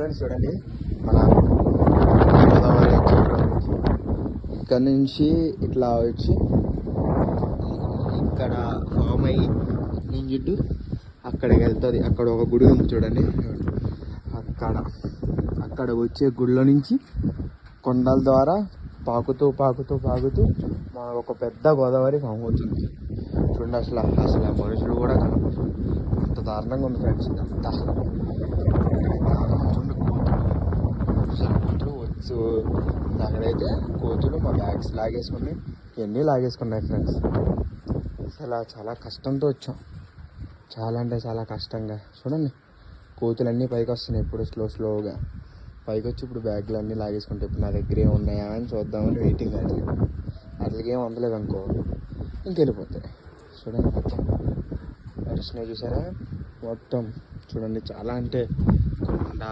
Friends చూడండి మన గోదావరి ఇక్కడ నుంచి ఇట్లా వచ్చి ఇక్కడ ఫామ్ అయ్యి నేను చుట్టూ అక్కడికి వెళ్తుంది. అక్కడ ఒక గుడి ఉంది చూడండి, అక్కడ వచ్చే గుడిలో నుంచి కొండల ద్వారా పాకుతూ మన ఒక పెద్ద గోదావరి ఫామ్ అవుతుంది. చూడండి అసలు మనుషులు కూడా కనపడరు, అంత దారుణంగా ఉంది ఫ్రెండ్స్. ఇదంతా కోతులు వచ్చు, అక్కడైతే కోతులు మా బ్యాగ్స్ లాగేసుకున్నాయి, ఇవన్నీ లాగేసుకున్నాయి ఫ్రెండ్స్. అసలు చాలా కష్టంతో వచ్చాం, చాలా అంటే చాలా కష్టంగా. చూడండి కోతులన్నీ పైకి వస్తున్నాయి ఇప్పుడు స్లోగా పైకి వచ్చి ఇప్పుడు బ్యాగ్లు అన్నీ లాగేసుకుంటాయి. ఇప్పుడు నా దగ్గర ఏమున్నాయా అని చూద్దామని వెయిటింగ్. అట్లకి ఏం అందలేదు అనుకో ఇంకెళ్ళిపోతాయి. చూడండి మొత్తం నడుస్తున్నాయి చూసారా, మొత్తం చూడండి చాలా అంటే కొండ